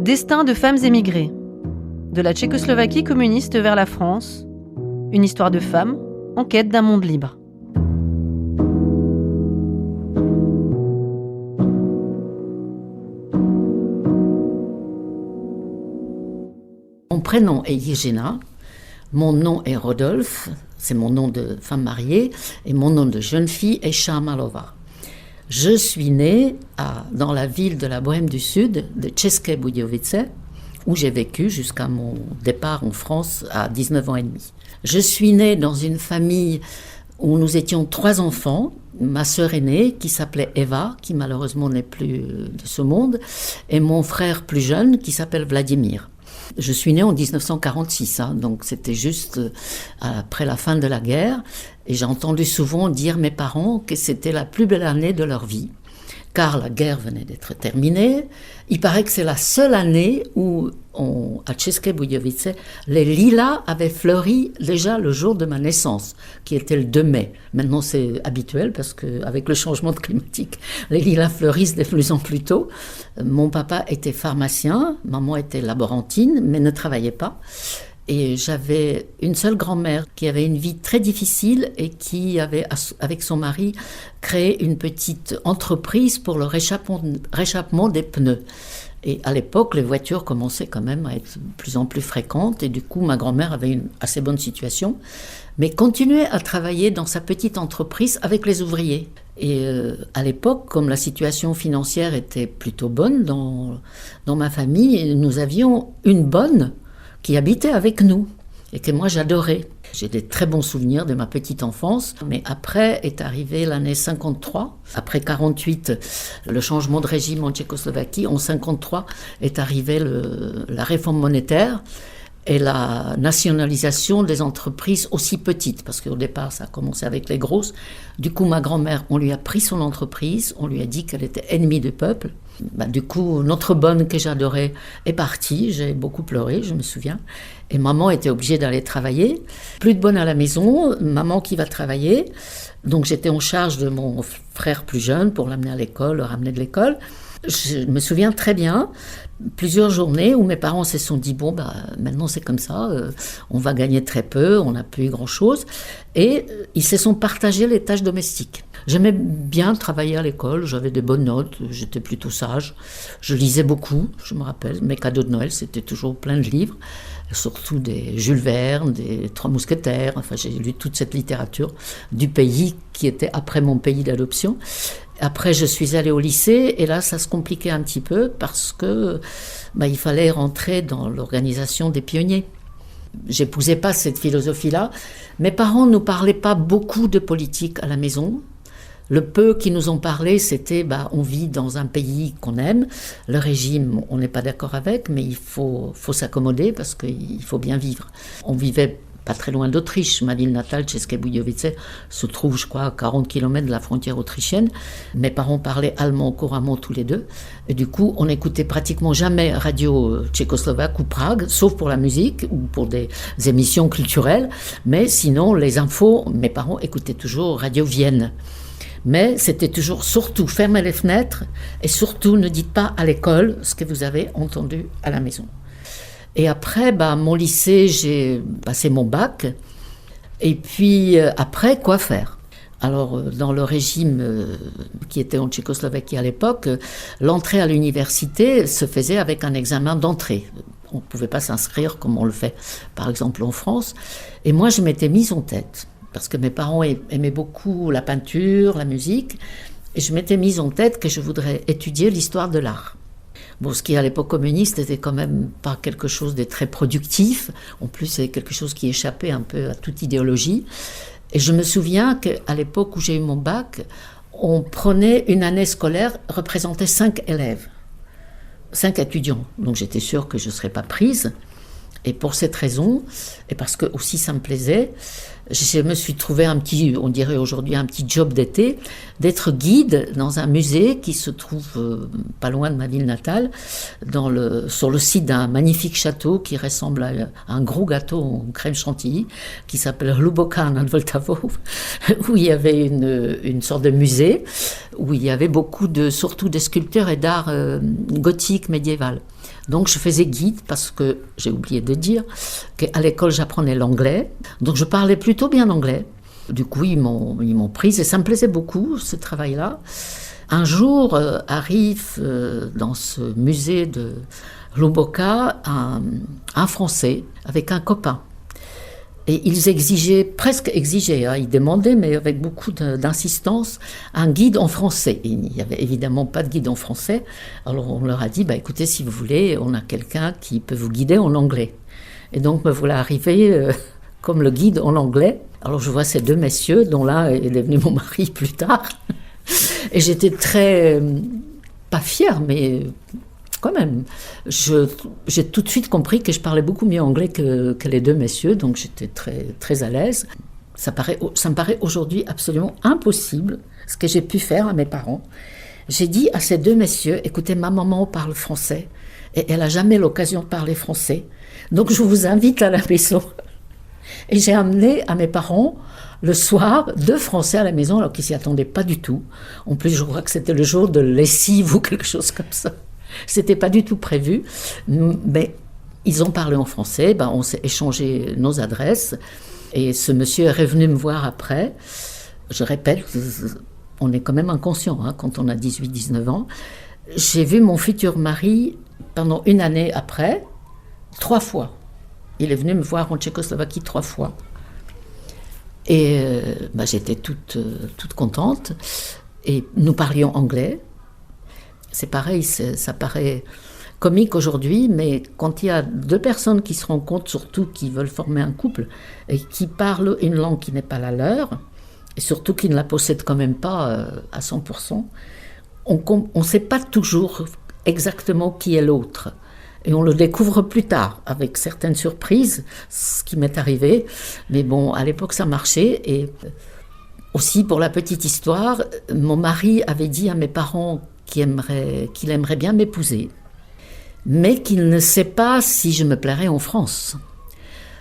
Destin de femmes émigrées. De la Tchécoslovaquie communiste vers la France. Une histoire de femmes en quête d'un monde libre. Mon prénom est Yegina, mon nom est Rodolphe, c'est mon nom de femme mariée, et mon nom de jeune fille est Šámalová. Je suis née dans la ville de la Bohême du Sud, de České Budějovice, où j'ai vécu jusqu'à mon départ en France à 19 ans et demi. Je suis née dans une famille où nous étions 3 enfants, ma sœur aînée qui s'appelait Eva, qui malheureusement n'est plus de ce monde, et mon frère plus jeune qui s'appelle Vladimir. Je suis née en 1946, donc c'était juste après la fin de la guerre, et j'ai entendu souvent dire mes parents que c'était la plus belle année de leur vie, car la guerre venait d'être terminée. Il paraît que c'est la seule année où, à České Budějovice, les lilas avaient fleuri déjà le jour de ma naissance, qui était le 2 mai. Maintenant, c'est habituel parce qu'avec le changement climatique, les lilas fleurissent de plus en plus tôt. Mon papa était pharmacien, maman était laborantine, mais ne travaillait pas. Et j'avais une seule grand-mère qui avait une vie très difficile et qui avait, avec son mari, créé une petite entreprise pour le réchappement des pneus. Et à l'époque, les voitures commençaient quand même à être de plus en plus fréquentes. Et du coup, ma grand-mère avait une assez bonne situation, mais continuait à travailler dans sa petite entreprise avec les ouvriers. Et à l'époque, comme la situation financière était plutôt bonne dans ma famille, nous avions une bonne qui habitait avec nous et que moi j'adorais. J'ai des très bons souvenirs de ma petite enfance, mais après est arrivée l'année 53. Après 48, le changement de régime en Tchécoslovaquie. En 53 est arrivée la réforme monétaire et la nationalisation des entreprises aussi petites, parce qu'au départ ça a commencé avec les grosses. Du coup, ma grand-mère, on lui a pris son entreprise, on lui a dit qu'elle était ennemie du peuple. Du coup, notre bonne que j'adorais est partie, j'ai beaucoup pleuré, je me souviens. Et maman était obligée d'aller travailler. Plus de bonne à la maison, maman qui va travailler. Donc j'étais en charge de mon frère plus jeune pour l'amener à l'école, le ramener de l'école. Je me souviens très bien, plusieurs journées où mes parents se sont dit, maintenant c'est comme ça, on va gagner très peu, on n'a plus grand-chose. Et ils se sont partagés les tâches domestiques. J'aimais bien travailler à l'école, j'avais des bonnes notes, j'étais plutôt sage. Je lisais beaucoup, je me rappelle, mes cadeaux de Noël, c'était toujours plein de livres, surtout des Jules Verne, des Trois Mousquetaires. Enfin, j'ai lu toute cette littérature du pays qui était après mon pays d'adoption. Après, je suis allée au lycée et là, ça se compliquait un petit peu parce que il fallait rentrer dans l'organisation des pionniers. J'épousais pas cette philosophie-là. Mes parents ne nous parlaient pas beaucoup de politique à la maison. Le peu qu'ils nous ont parlé, c'était on vit dans un pays qu'on aime. Le régime, on n'est pas d'accord avec, mais il faut s'accommoder parce qu'il faut bien vivre. On vivait pas très loin d'Autriche. Ma ville natale, České Budějovice, se trouve, je crois, à 40 km de la frontière autrichienne. Mes parents parlaient allemand couramment tous les deux. Et du coup, on n'écoutait pratiquement jamais radio tchécoslovaque ou Prague, sauf pour la musique ou pour des émissions culturelles. Mais sinon, les infos, mes parents écoutaient toujours Radio Vienne. Mais c'était toujours, surtout, fermez les fenêtres et surtout, ne dites pas à l'école ce que vous avez entendu à la maison. Et après, mon lycée, j'ai passé mon bac. Et puis, après, quoi faire ? Alors, dans le régime qui était en Tchécoslovaquie à l'époque, l'entrée à l'université se faisait avec un examen d'entrée. On ne pouvait pas s'inscrire comme on le fait, par exemple, en France. Et moi, je m'étais mise en tête, parce que mes parents aimaient beaucoup la peinture, la musique. Et je m'étais mise en tête que je voudrais étudier l'histoire de l'art. Ce qui à l'époque communiste n'était quand même pas quelque chose de très productif. En plus, c'est quelque chose qui échappait un peu à toute idéologie. Et je me souviens qu'à l'époque où j'ai eu mon bac, on prenait une année scolaire, représentait 5 élèves, 5 étudiants. Donc j'étais sûre que je ne serais pas prise. Et pour cette raison, et parce que aussi ça me plaisait, je me suis trouvé on dirait aujourd'hui un petit job d'été, d'être guide dans un musée qui se trouve pas loin de ma ville natale, sur le site d'un magnifique château qui ressemble à un gros gâteau en crème chantilly, qui s'appelle Hluboká nad Vltavou, où il y avait une sorte de musée, où il y avait surtout des sculptures et d'art gothique médiéval. Donc je faisais guide parce que, j'ai oublié de dire, qu'à l'école j'apprenais l'anglais. Donc je parlais plutôt bien anglais. Du coup ils m'ont prise et ça me plaisait beaucoup ce travail-là. Un jour arrive dans ce musée de Luboka un Français avec un copain. Et ils exigeaient, hein, ils demandaient, mais avec beaucoup d'insistance, un guide en français. Et il n'y avait évidemment pas de guide en français. Alors on leur a dit, écoutez, si vous voulez, on a quelqu'un qui peut vous guider en anglais. Et donc me voilà arrivé comme le guide en anglais. Alors je vois ces deux messieurs, dont l'un est devenu mon mari plus tard. Et j'étais très, pas fière, mais quand même, j'ai tout de suite compris que je parlais beaucoup mieux anglais que les deux messieurs, donc j'étais très, très à l'aise. Ça me paraît aujourd'hui absolument impossible, ce que j'ai pu faire à mes parents. J'ai dit à ces deux messieurs, écoutez, ma maman parle français, et elle n'a jamais l'occasion de parler français, donc je vous invite à la maison. Et j'ai amené à mes parents, le soir, 2 Français à la maison, alors qu'ils s'y attendaient pas du tout. En plus, je crois que c'était le jour de lessive ou quelque chose comme ça. C'était pas du tout prévu, mais ils ont parlé en français, on s'est échangé nos adresses, et ce monsieur est revenu me voir après. Je répète, on est quand même inconscient hein, quand on a 18-19 ans. J'ai vu mon futur mari pendant 1 année après, 3 fois. Il est venu me voir en Tchécoslovaquie 3 fois. Et j'étais toute contente, et nous parlions anglais. C'est pareil, ça paraît comique aujourd'hui, mais quand il y a 2 personnes qui se rencontrent, surtout qui veulent former un couple, et qui parlent une langue qui n'est pas la leur, et surtout qui ne la possèdent quand même pas à 100%, on ne sait pas toujours exactement qui est l'autre. Et on le découvre plus tard, avec certaines surprises, ce qui m'est arrivé. Mais bon, à l'époque, ça marchait. Et aussi, pour la petite histoire, mon mari avait dit à mes parents qu'il aimerait bien m'épouser, mais qu'il ne sait pas si je me plairais en France.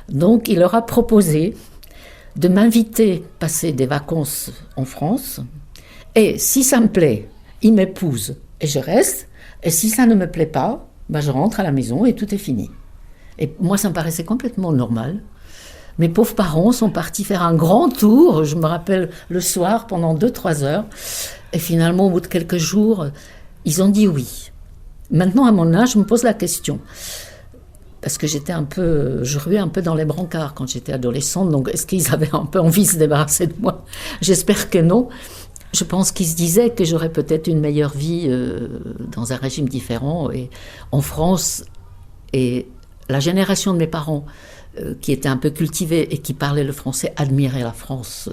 Donc, il leur a proposé de m'inviter à passer des vacances en France. Et si ça me plaît, il m'épouse et je reste. Et si ça ne me plaît pas, je rentre à la maison et tout est fini. Et moi, ça me paraissait complètement normal. Mes pauvres parents sont partis faire un grand tour, je me rappelle, le soir, pendant 2-3 heures. Et finalement, au bout de quelques jours, ils ont dit oui. Maintenant, à mon âge, je me pose la question. Parce que je ruais un peu dans les brancards quand j'étais adolescente. Donc, est-ce qu'ils avaient un peu envie de se débarrasser de moi ? J'espère que non. Je pense qu'ils se disaient que j'aurais peut-être une meilleure vie dans un régime différent. Et en France, et la génération de mes parents, qui était un peu cultivée et qui parlait le français, admirait la France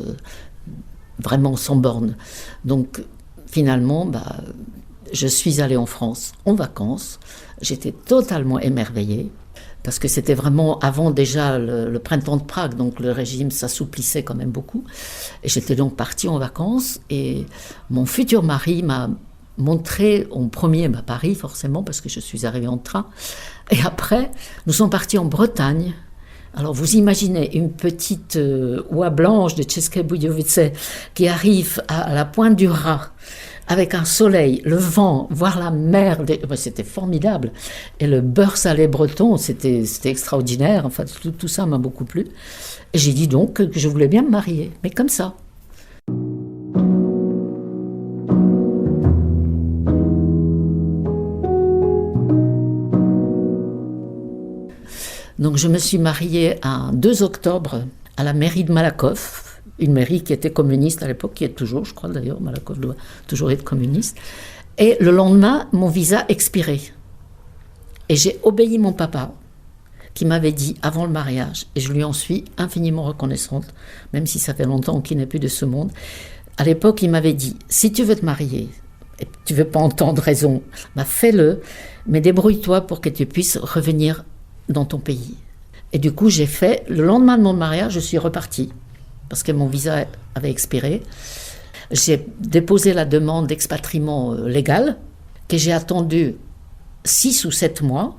vraiment sans borne. Donc finalement, je suis allée en France en vacances. J'étais totalement émerveillée parce que c'était vraiment avant déjà le printemps de Prague, donc le régime s'assouplissait quand même beaucoup. Et j'étais donc partie en vacances et mon futur mari m'a montré en premier Paris forcément parce que je suis arrivée en train. Et après, nous sommes partis en Bretagne. Alors vous imaginez une petite oie blanche de České Budějovice qui arrive à la pointe du Raz avec un soleil, le vent, voir la mer, c'était formidable. Et le beurre salé breton, c'était extraordinaire. Enfin, tout ça m'a beaucoup plu. Et j'ai dit donc que je voulais bien me marier, mais comme ça. Donc je me suis mariée un 2 octobre à la mairie de Malakoff, une mairie qui était communiste à l'époque, qui est toujours, je crois d'ailleurs, Malakoff doit toujours être communiste. Et le lendemain, mon visa expirait. Et j'ai obéi mon papa, qui m'avait dit avant le mariage, et je lui en suis infiniment reconnaissante, même si ça fait longtemps qu'il n'est plus de ce monde. À l'époque, il m'avait dit, si tu veux te marier, et tu ne veux pas entendre raison, fais-le, mais débrouille-toi pour que tu puisses revenir dans ton pays. Et du coup, j'ai fait, le lendemain de mon mariage, je suis repartie, parce que mon visa avait expiré. J'ai déposé la demande d'expatriement légal, que j'ai attendu 6 ou 7 mois,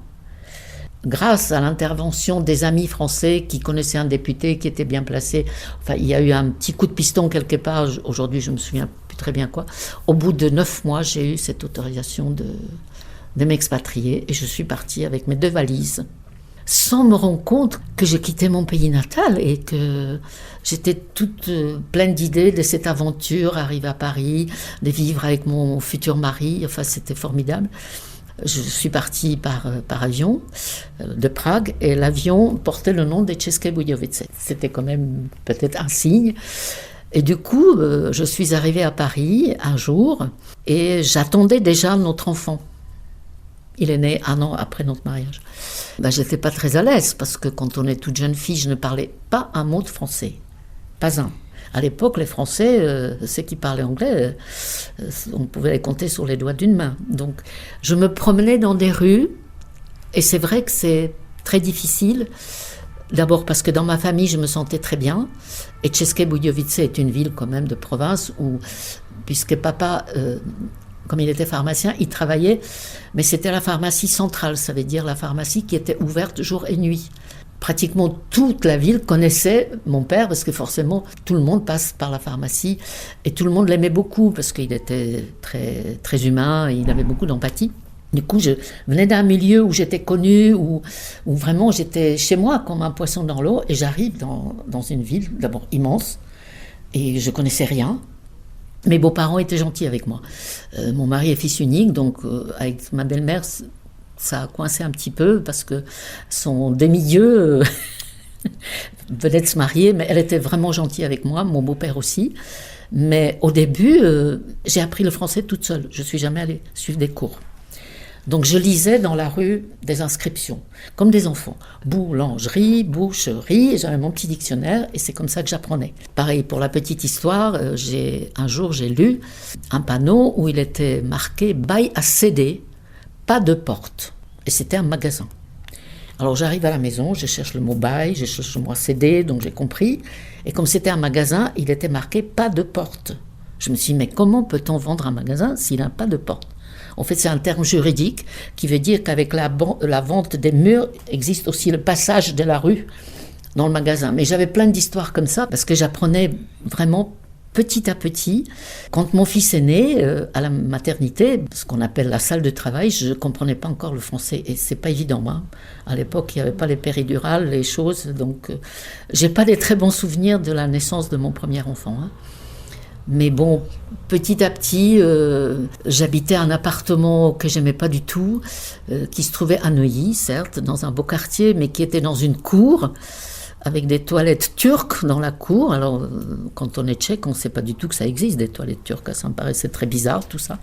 grâce à l'intervention des amis français qui connaissaient un député qui était bien placé. Enfin, il y a eu un petit coup de piston quelque part, aujourd'hui je ne me souviens plus très bien quoi. Au bout de 9 mois, j'ai eu cette autorisation de m'expatrier et je suis partie avec mes 2 valises, sans me rendre compte que j'ai quitté mon pays natal et que j'étais toute pleine d'idées de cette aventure, arriver à Paris, de vivre avec mon futur mari, enfin c'était formidable. Je suis partie par avion de Prague et l'avion portait le nom de České Budějovice. C'était quand même peut-être un signe. Et du coup, je suis arrivée à Paris un jour et j'attendais déjà notre enfant. Il est né 1 an après notre mariage. Je n'étais pas très à l'aise parce que quand on est toute jeune fille, je ne parlais pas un mot de français. Pas un. À l'époque, les Français, ceux qui parlaient anglais, on pouvait les compter sur les doigts d'une main. Donc, je me promenais dans des rues et c'est vrai que c'est très difficile. D'abord parce que dans ma famille, je me sentais très bien. Et České Budějovice est une ville quand même de province où, puisque papa... comme il était pharmacien, il travaillait, mais c'était la pharmacie centrale, ça veut dire la pharmacie qui était ouverte jour et nuit. Pratiquement toute la ville connaissait mon père, parce que forcément, tout le monde passe par la pharmacie, et tout le monde l'aimait beaucoup, parce qu'il était très, très humain, et il avait beaucoup d'empathie. Du coup, je venais d'un milieu où j'étais connue, où vraiment j'étais chez moi comme un poisson dans l'eau, et j'arrive dans une ville, d'abord immense, et je connaissais rien. Mes beaux-parents étaient gentils avec moi. Mon mari est fils unique, donc avec ma belle-mère, ça a coincé un petit peu parce que son demi-dieu venait de se marier, mais elle était vraiment gentille avec moi, mon beau-père aussi. Mais au début, j'ai appris le français toute seule. Je ne suis jamais allée suivre des cours. Donc je lisais dans la rue des inscriptions, comme des enfants. Boulangerie, boucherie, j'avais mon petit dictionnaire et c'est comme ça que j'apprenais. Pareil, pour la petite histoire, un jour j'ai lu un panneau où il était marqué « Bail à céder, pas de porte ». Et c'était un magasin. Alors j'arrive à la maison, je cherche le mot « bail », je cherche le mot « céder », donc j'ai compris. Et comme c'était un magasin, il était marqué « pas de porte ». Je me suis dit « mais comment peut-on vendre un magasin s'il n'a pas de porte ?» En fait, c'est un terme juridique qui veut dire qu'avec la vente des murs, existe aussi le passage de la rue dans le magasin. Mais j'avais plein d'histoires comme ça parce que j'apprenais vraiment petit à petit. Quand mon fils est né à la maternité, ce qu'on appelle la salle de travail, je ne comprenais pas encore le français et c'est pas évident. Hein. À l'époque, il n'y avait pas les péridurales, les choses. Donc, j'ai pas des très bons souvenirs de la naissance de mon premier enfant. Hein. Mais bon, petit à petit, j'habitais un appartement que j'aimais pas du tout, qui se trouvait à Neuilly, certes, dans un beau quartier, mais qui était dans une cour, avec des toilettes turques dans la cour. Alors, quand on est tchèque, on ne sait pas du tout que ça existe, des toilettes turques. Ça me paraissait très bizarre, tout ça.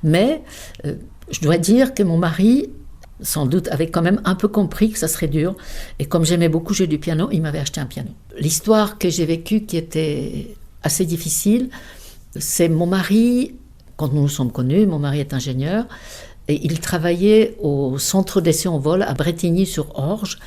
Mais je dois dire que mon mari, sans doute, avait quand même un peu compris que ça serait dur. Et comme j'aimais beaucoup jouer du piano, il m'avait acheté un piano. L'histoire que j'ai vécue, qui était assez difficile, c'est mon mari, quand nous nous sommes connus, mon mari est ingénieur, et il travaillait au centre d'essai en vol à Bretigny-sur-Orge,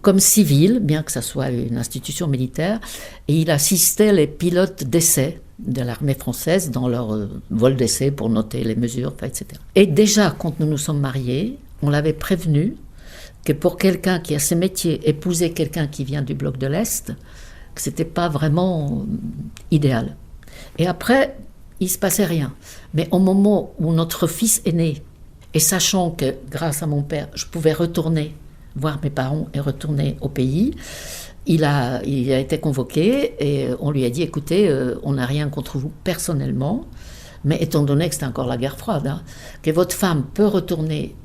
comme civil, bien que ça soit une institution militaire, et il assistait les pilotes d'essai de l'armée française dans leur vol d'essai pour noter les mesures, etc. Et déjà, quand nous nous sommes mariés, on l'avait prévenu que pour quelqu'un qui a ce métier, épouser quelqu'un qui vient du bloc de l'Est, que ce n'était pas vraiment idéal. Et après, il ne se passait rien. Mais au moment où notre fils est né, et sachant que grâce à mon père, je pouvais retourner voir mes parents et retourner au pays, il a été convoqué et on lui a dit, écoutez, on n'a rien contre vous personnellement, mais étant donné que c'était encore la guerre froide, hein, que votre femme peut retourner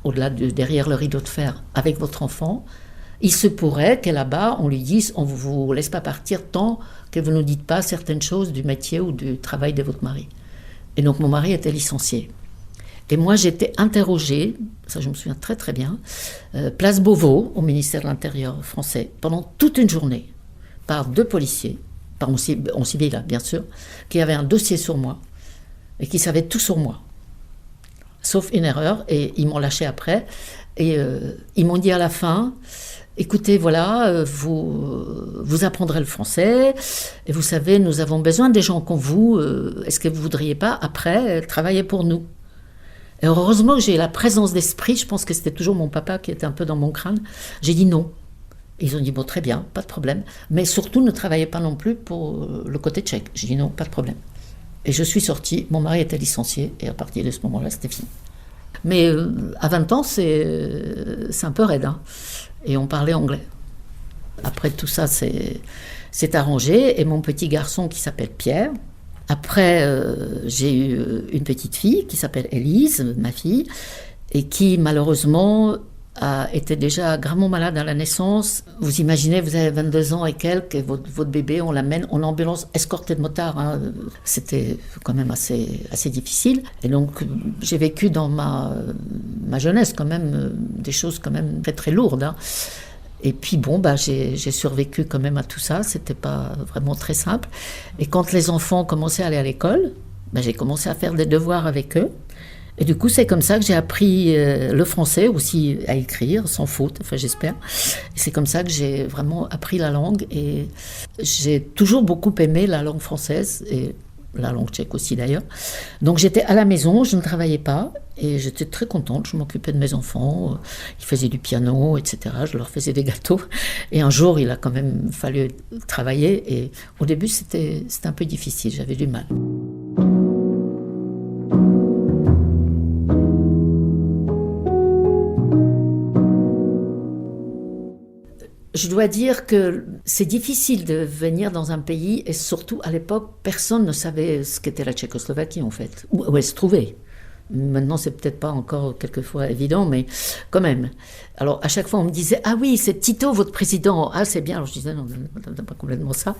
au-delà derrière le rideau de fer avec votre enfant, il se pourrait que là-bas, on lui dise, on ne vous laisse pas partir tant que vous ne nous dites pas certaines choses du métier ou du travail de votre mari. Et donc mon mari était licencié. Et moi, j'étais interrogée, ça je me souviens très très bien, place Beauvau, au ministère de l'Intérieur français, pendant toute une journée, par 2 policiers, en civil, bien sûr, qui avaient un dossier sur moi et qui savaient tout sur moi. Sauf une erreur, et ils m'ont lâché après. Et ils m'ont dit à la fin, écoutez, voilà, vous apprendrez le français, et vous savez, nous avons besoin des gens comme vous, est-ce que vous ne voudriez pas, après, travailler pour nous ? Et heureusement que j'ai la présence d'esprit, je pense que c'était toujours mon papa qui était un peu dans mon crâne, j'ai dit non. Ils ont dit, bon, très bien, pas de problème, mais surtout ne travaillez pas non plus pour le côté tchèque. J'ai dit non, pas de problème. Et je suis sortie, mon mari était licencié, et à partir de ce moment-là, c'était fini. Mais à 20 ans, c'est un peu raide. Hein. Et on parlait anglais. Après tout ça, c'est arrangé. Et mon petit garçon qui s'appelle Pierre. Après, j'ai eu une petite fille qui s'appelle Élise, ma fille, et qui malheureusement a été déjà gravement malade à la naissance. Vous imaginez, vous avez 22 ans et quelques, et votre bébé, on l'amène en ambulance escorté de motard. Hein. C'était quand même assez difficile. Et donc, j'ai vécu dans ma jeunesse quand même des choses quand même très très lourdes. Hein. Et puis bon, j'ai survécu quand même à tout ça, c'était pas vraiment très simple. Et quand les enfants commençaient à aller à l'école, j'ai commencé à faire des devoirs avec eux. Et du coup, c'est comme ça que j'ai appris le français aussi à écrire, sans faute, enfin j'espère. Et c'est comme ça que j'ai vraiment appris la langue. Et j'ai toujours beaucoup aimé la langue française, et la langue tchèque aussi d'ailleurs. Donc j'étais à la maison, je ne travaillais pas, et j'étais très contente, je m'occupais de mes enfants, ils faisaient du piano, etc. Je leur faisais des gâteaux. Et un jour, il a quand même fallu travailler, et au début, c'était un peu difficile, j'avais du mal. Je dois dire que c'est difficile de venir dans un pays, et surtout à l'époque, personne ne savait ce qu'était la Tchécoslovaquie en fait, où elle se trouvait. Maintenant, c'est peut-être pas encore quelquefois évident, mais quand même. Alors, à chaque fois, on me disait « Ah oui, c'est Tito, votre président. Ah, c'est bien. » Alors, je disais « Non, pas complètement ça. »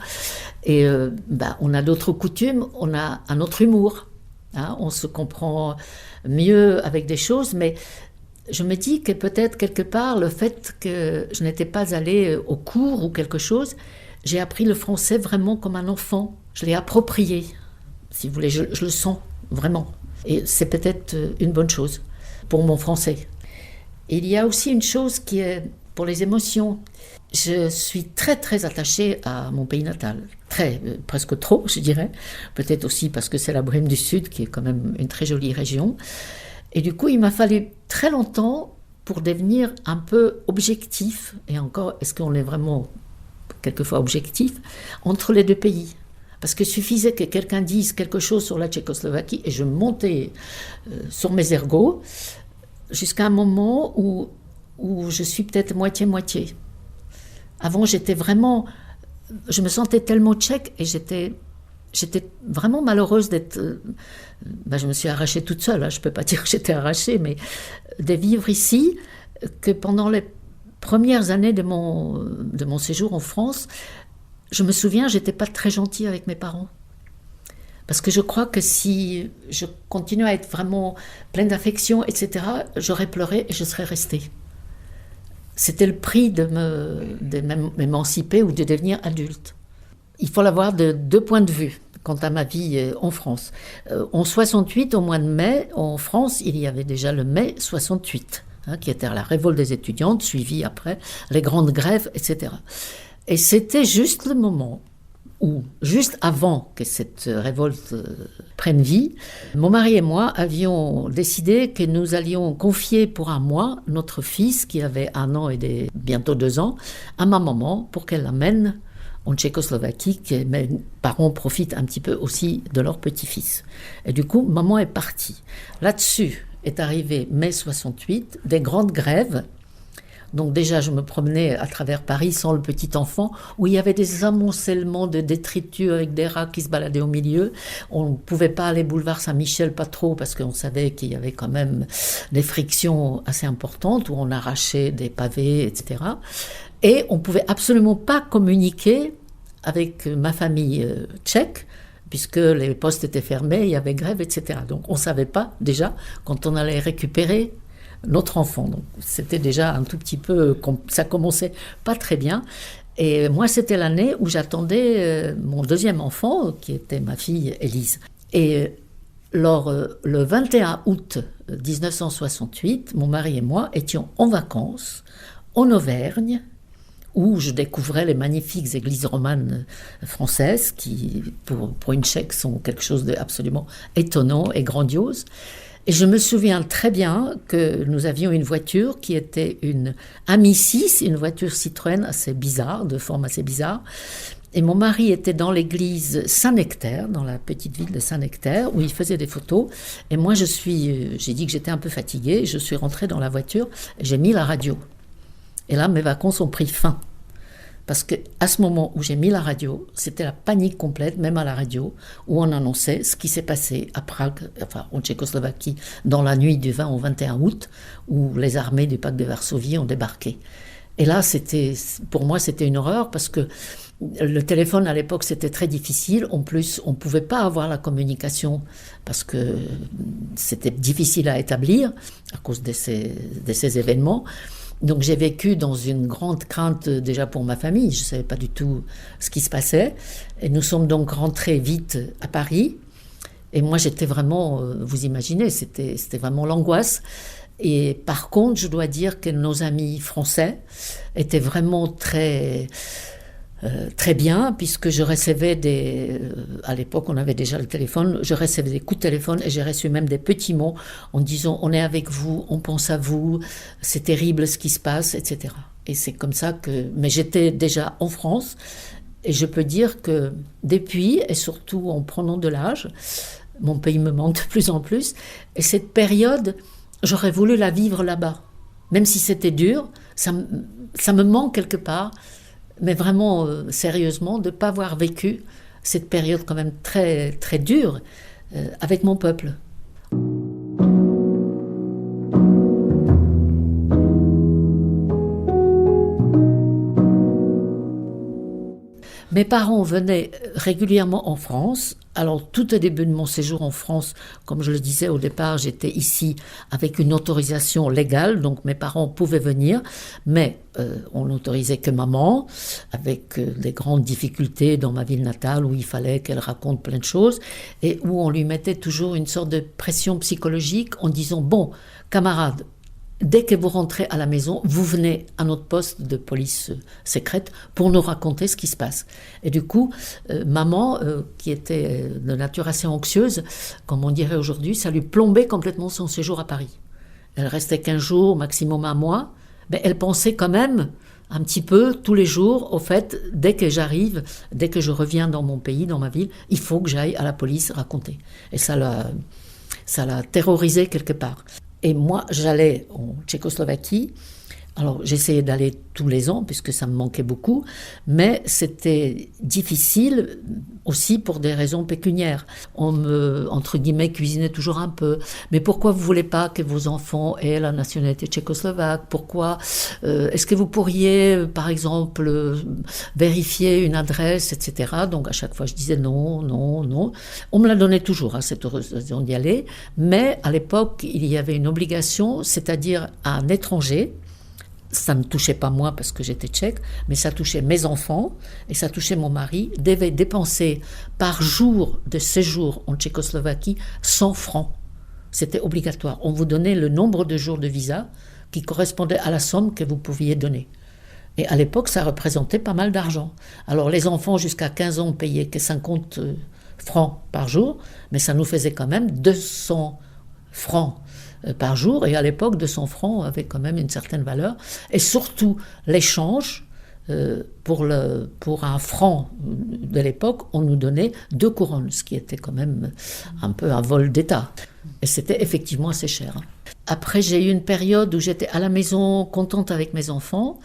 Et on a d'autres coutumes, on a un autre humour. Hein, on se comprend mieux avec des choses, mais je me dis que peut-être quelque part, le fait que je n'étais pas allée au cours ou quelque chose, j'ai appris le français vraiment comme un enfant. Je l'ai approprié, si vous voulez, je le sens vraiment. Et c'est peut-être une bonne chose pour mon français. Et il y a aussi une chose qui est pour les émotions. Je suis très très attachée à mon pays natal, presque trop je dirais, peut-être aussi parce que c'est la Bohême du Sud qui est quand même une très jolie région. Et du coup il m'a fallu très longtemps pour devenir un peu objectif, et encore est-ce qu'on est vraiment quelquefois objectif, entre les deux pays. Parce qu'il suffisait que quelqu'un dise quelque chose sur la Tchécoslovaquie et je montais sur mes ergots jusqu'à un moment où je suis peut-être moitié-moitié. Avant, j'étais vraiment... Je me sentais tellement tchèque et j'étais vraiment malheureuse d'être... je me suis arrachée toute seule, hein, je ne peux pas dire que j'étais arrachée, mais de vivre ici, que pendant les premières années de mon séjour en France, je me souviens, je n'étais pas très gentille avec mes parents. Parce que je crois que si je continuais à être vraiment pleine d'affection, etc., j'aurais pleuré et je serais restée. C'était le prix de m'émanciper ou de devenir adulte. Il faut l'avoir de deux points de vue quant à ma vie en France. En 68, au mois de mai, en France, il y avait déjà le mai 68, qui était la révolte des étudiantes, suivie après les grandes grèves, etc. Et c'était juste le moment où, juste avant que cette révolte prenne vie, mon mari et moi avions décidé que nous allions confier pour un mois notre fils, qui avait 1 an et bientôt 2 ans, à ma maman pour qu'elle l'amène en Tchécoslovaquie, que mes parents profitent un petit peu aussi de leur petit-fils. Et du coup, maman est partie. Là-dessus est arrivé mai 68, des grandes grèves. Donc déjà, je me promenais à travers Paris sans le petit enfant, où il y avait des amoncellements de détritus avec des rats qui se baladaient au milieu. On ne pouvait pas aller boulevard Saint-Michel, pas trop, parce qu'on savait qu'il y avait quand même des frictions assez importantes, où on arrachait des pavés, etc. Et on ne pouvait absolument pas communiquer avec ma famille tchèque, puisque les postes étaient fermés, il y avait grève, etc. Donc on ne savait pas déjà quand on allait récupérer notre enfant. Donc, c'était déjà un tout petit peu... Ça commençait pas très bien. Et moi, c'était l'année où j'attendais mon deuxième enfant, qui était ma fille Élise. Et le 21 août 1968, mon mari et moi étions en vacances en Auvergne, où je découvrais les magnifiques églises romanes françaises, qui, pour une Tchèque, sont quelque chose d'absolument étonnant et grandiose. Et je me souviens très bien que nous avions une voiture qui était une Ami 6, une voiture Citroën assez bizarre, de forme assez bizarre. Et mon mari était dans l'église Saint-Nectaire, dans la petite ville de Saint-Nectaire, où il faisait des photos. Et moi, j'ai dit que j'étais un peu fatiguée. Je suis rentrée dans la voiture et j'ai mis la radio. Et là, mes vacances ont pris fin. Parce qu'à ce moment où j'ai mis la radio, c'était la panique complète, même à la radio, où on annonçait ce qui s'est passé à Prague, enfin en Tchécoslovaquie, dans la nuit du 20 au 21 août, où les armées du pacte de Varsovie ont débarqué. Et là, pour moi, c'était une horreur parce que le téléphone à l'époque, c'était très difficile. En plus, on ne pouvait pas avoir la communication parce que c'était difficile à établir à cause de ces événements. Donc j'ai vécu dans une grande crainte déjà pour ma famille. Je ne savais pas du tout ce qui se passait. Et nous sommes donc rentrés vite à Paris. Et moi, j'étais vraiment, vous imaginez, c'était vraiment l'angoisse. Et par contre, je dois dire que nos amis français étaient vraiment très bien, puisque je recevais à l'époque on avait déjà le téléphone, je recevais des coups de téléphone et j'ai reçu même des petits mots en disant on est avec vous, on pense à vous, c'est terrible ce qui se passe, etc. Et c'est comme ça mais j'étais déjà en France et je peux dire que depuis, et surtout en prenant de l'âge, mon pays me manque de plus en plus, et cette période, j'aurais voulu la vivre là-bas. Même si c'était dur, ça me manque quelque part, mais vraiment sérieusement, de ne pas avoir vécu cette période quand même très, très dure avec mon peuple. Mes parents venaient régulièrement en France. Alors, tout au début de mon séjour en France, comme je le disais au départ, j'étais ici avec une autorisation légale, donc mes parents pouvaient venir, mais on n'autorisait que maman, avec des grandes difficultés dans ma ville natale où il fallait qu'elle raconte plein de choses, et où on lui mettait toujours une sorte de pression psychologique en disant « Bon, camarade, dès que vous rentrez à la maison, vous venez à notre poste de police secrète pour nous raconter ce qui se passe. » Et du coup, maman, qui était de nature assez anxieuse, comme on dirait aujourd'hui, ça lui plombait complètement son séjour à Paris. Elle restait 15 jours, maximum un mois, mais elle pensait quand même un petit peu tous les jours, au fait, dès que j'arrive, dès que je reviens dans mon pays, dans ma ville, il faut que j'aille à la police raconter. Et ça l'a terrorisée quelque part. Et moi, j'allais en Tchécoslovaquie. Alors, j'essayais d'aller tous les ans, puisque ça me manquait beaucoup, mais c'était difficile aussi pour des raisons pécuniaires. On me, entre guillemets, cuisinait toujours un peu. Mais pourquoi vous ne voulez pas que vos enfants aient la nationalité tchécoslovaque ? Pourquoi est-ce que vous pourriez, par exemple, vérifier une adresse, etc. Donc, à chaque fois, je disais non, non, non. On me la donnait toujours, cette occasion d'y aller. Mais à l'époque, il y avait une obligation, c'est-à-dire à un étranger. Ça ne touchait pas moi parce que j'étais tchèque, mais ça touchait mes enfants et ça touchait mon mari, devait dépenser par jour de séjour en Tchécoslovaquie 100 francs. C'était obligatoire. On vous donnait le nombre de jours de visa qui correspondait à la somme que vous pouviez donner. Et à l'époque, ça représentait pas mal d'argent. Alors les enfants jusqu'à 15 ans payaient que 50 francs par jour, mais ça nous faisait quand même 200 francs par jour, et à l'époque 200 francs avait quand même une certaine valeur, et surtout l'échange, pour un franc de l'époque, on nous donnait 2 couronnes, ce qui était quand même un peu un vol d'État, et c'était effectivement assez cher. Après, j'ai eu une période où j'étais à la maison contente avec mes enfants,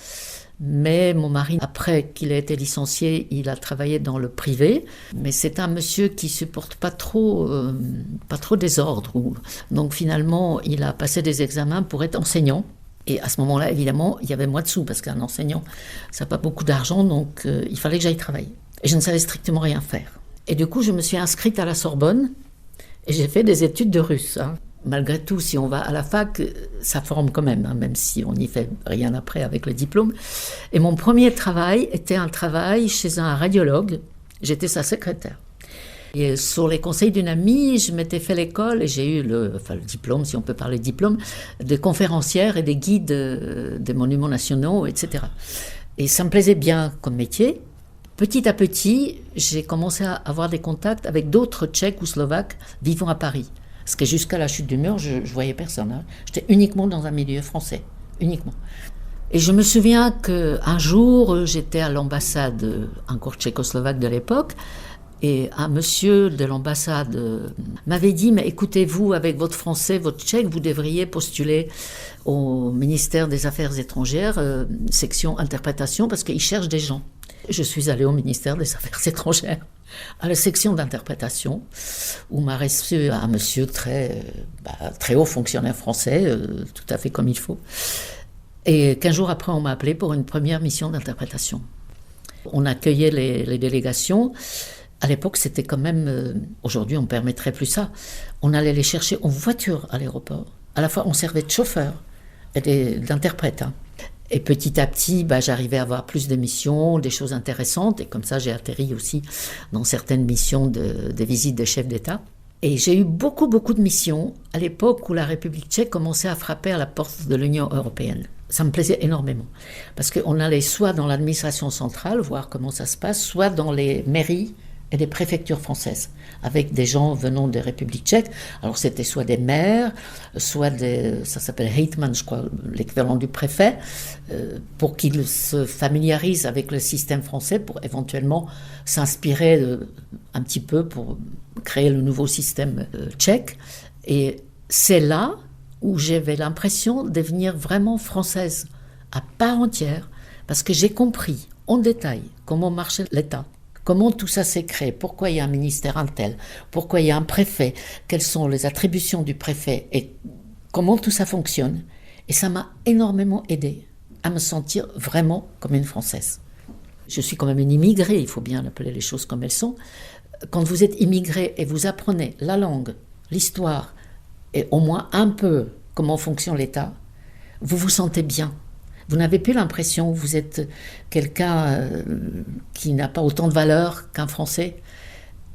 mais mon mari, après qu'il ait été licencié, il a travaillé dans le privé. Mais c'est un monsieur qui supporte pas trop des ordres. Donc finalement, il a passé des examens pour être enseignant. Et à ce moment-là, évidemment, il y avait moins de sous, parce qu'un enseignant, ça n'a pas beaucoup d'argent, donc il fallait que j'aille travailler. Et je ne savais strictement rien faire. Et du coup, je me suis inscrite à la Sorbonne, et j'ai fait des études de russe. Malgré tout, si on va à la fac, ça forme quand même, même si on n'y fait rien après avec le diplôme. Et mon premier travail était un travail chez un radiologue. J'étais sa secrétaire. Et sur les conseils d'une amie, je m'étais fait l'école et j'ai eu le diplôme, si on peut parler de diplôme, de conférencière et des guides des monuments nationaux, etc. Et ça me plaisait bien comme métier. Petit à petit, j'ai commencé à avoir des contacts avec d'autres Tchèques ou Slovaques vivant à Paris. Parce que jusqu'à la chute du mur, je voyais personne. J'étais uniquement dans un milieu français, uniquement. Et je me souviens qu'un jour, j'étais à l'ambassade, encore tchécoslovaque de l'époque, et un monsieur de l'ambassade m'avait dit, mais écoutez, vous, avec votre français, votre tchèque, vous devriez postuler au ministère des Affaires étrangères, section interprétation, parce qu'ils cherchent des gens. Je suis allée au ministère des Affaires étrangères, à la section d'interprétation, où m'a reçu un monsieur très haut fonctionnaire français, tout à fait comme il faut. Et 15 jours après, on m'a appelé pour une première mission d'interprétation. On accueillait les délégations. À l'époque, c'était quand même... aujourd'hui, on ne permettrait plus ça. On allait les chercher en voiture à l'aéroport. À la fois, on servait de chauffeur et d'interprète. Et petit à petit, j'arrivais à avoir plus de missions, des choses intéressantes. Et comme ça, j'ai atterri aussi dans certaines missions de visites des chefs d'État. Et j'ai eu beaucoup de missions à l'époque où la République tchèque commençait à frapper à la porte de l'Union européenne. Ça me plaisait énormément, parce qu'on allait soit dans l'administration centrale, voir comment ça se passe, soit dans les mairies et des préfectures françaises, avec des gens venant des républiques tchèques. Alors c'était soit des maires, soit ça s'appelle Hetman, je crois, l'équivalent du préfet, pour qu'ils se familiarisent avec le système français, pour éventuellement s'inspirer un petit peu pour créer le nouveau système tchèque. Et c'est là où j'avais l'impression de devenir vraiment française, à part entière, parce que j'ai compris en détail comment marchait l'État, comment tout ça s'est créé, pourquoi il y a un ministère un tel, pourquoi il y a un préfet, quelles sont les attributions du préfet et comment tout ça fonctionne. Et ça m'a énormément aidée à me sentir vraiment comme une Française. Je suis quand même une immigrée, il faut bien appeler les choses comme elles sont. Quand vous êtes immigré et vous apprenez la langue, l'histoire, et au moins un peu comment fonctionne l'État, vous vous sentez bien. Vous n'avez plus l'impression que vous êtes quelqu'un qui n'a pas autant de valeur qu'un Français.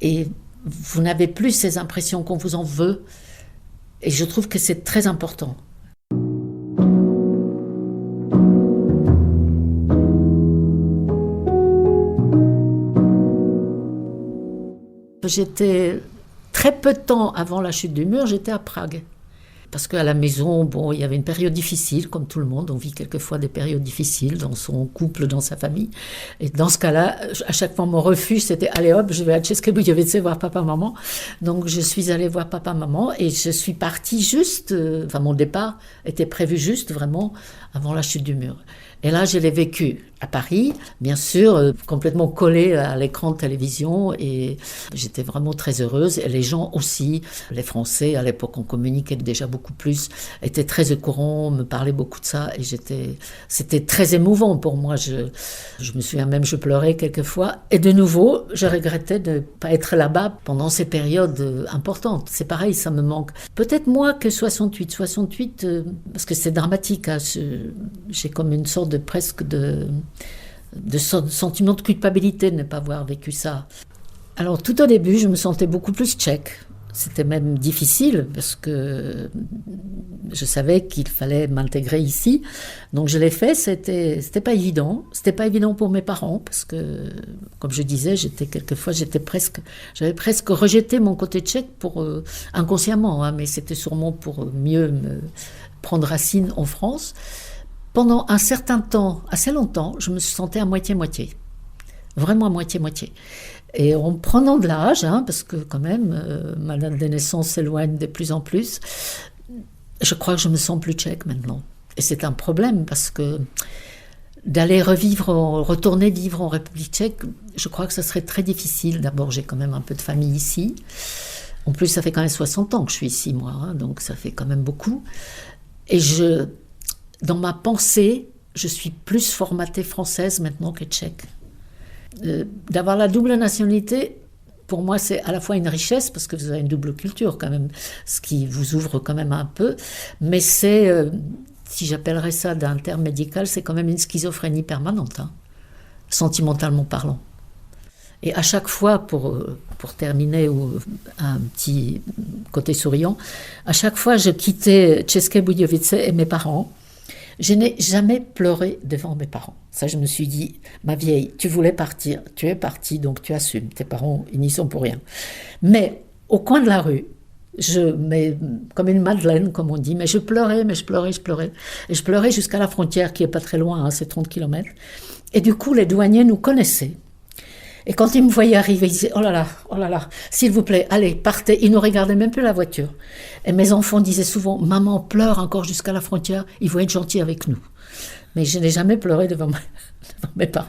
Et vous n'avez plus ces impressions qu'on vous en veut. Et je trouve que c'est très important. J'étais... Très peu de temps avant la chute du mur, j'étais à Prague. Parce qu'à la maison, il y avait une période difficile, comme tout le monde. On vit quelquefois des périodes difficiles dans son couple, dans sa famille. Et dans ce cas-là, à chaque fois, mon refuge, c'était « Allez hop, je vais à České Budějovice voir papa-maman ». Donc, je suis allée voir papa-maman et je suis partie juste... mon départ était prévu juste, vraiment, avant la chute du mur. Et là, je l'ai vécu à Paris, bien sûr, complètement collée à l'écran de télévision, et j'étais vraiment très heureuse. Et les gens aussi, les Français, à l'époque on communiquait déjà beaucoup plus, étaient très au courant, me parlaient beaucoup de ça, et c'était très émouvant pour moi. Je me souviens même, je pleurais quelquefois. Et de nouveau, je regrettais de ne pas être là-bas pendant ces périodes importantes. C'est pareil, ça me manque. Peut-être moins que 68, parce que c'est dramatique, hein, j'ai comme une sorte de sentiment de culpabilité de ne pas avoir vécu ça. Alors tout au début, je me sentais beaucoup plus tchèque. C'était même difficile parce que je savais qu'il fallait m'intégrer ici. Donc je l'ai fait, c'était pas évident. C'était pas évident pour mes parents parce que, comme je disais, j'avais presque rejeté mon côté tchèque inconsciemment, hein, mais c'était sûrement pour mieux me prendre racine en France. Pendant un certain temps, assez longtemps, je me sentais à moitié-moitié. Vraiment à moitié-moitié. Et en prenant de l'âge, hein, parce que quand même, ma date de naissance s'éloigne de plus en plus, je crois que je me sens plus tchèque maintenant. Et c'est un problème parce que retourner vivre en République tchèque, je crois que ça serait très difficile. D'abord, j'ai quand même un peu de famille ici. En plus, ça fait quand même 60 ans que je suis ici, moi, hein, donc ça fait quand même beaucoup. Et dans ma pensée, je suis plus formatée française maintenant que tchèque. D'avoir la double nationalité, pour moi, c'est à la fois une richesse, parce que vous avez une double culture quand même, ce qui vous ouvre quand même un peu, mais c'est, si j'appellerais ça d'un terme médical, c'est quand même une schizophrénie permanente, hein, sentimentalement parlant. Et à chaque fois, pour terminer, ou un petit côté souriant, à chaque fois, je quittais České Budějovice et mes parents. Je n'ai jamais pleuré devant mes parents. Ça, je me suis dit, ma vieille, tu voulais partir, tu es partie, donc tu assumes. Tes parents, ils n'y sont pour rien. Mais au coin de la rue, mais comme une madeleine, comme on dit, mais je pleurais, mais je pleurais, je pleurais. Et je pleurais jusqu'à la frontière, qui est pas très loin, hein, c'est 30 kilomètres. Et du coup, les douaniers nous connaissaient. Et quand ils me voyaient arriver, ils disaient, oh là là, s'il vous plaît, allez, partez. Ils ne regardaient même plus la voiture. Et mes enfants disaient souvent, maman pleure encore jusqu'à la frontière, ils vont être gentils avec nous. Mais je n'ai jamais pleuré devant mes parents.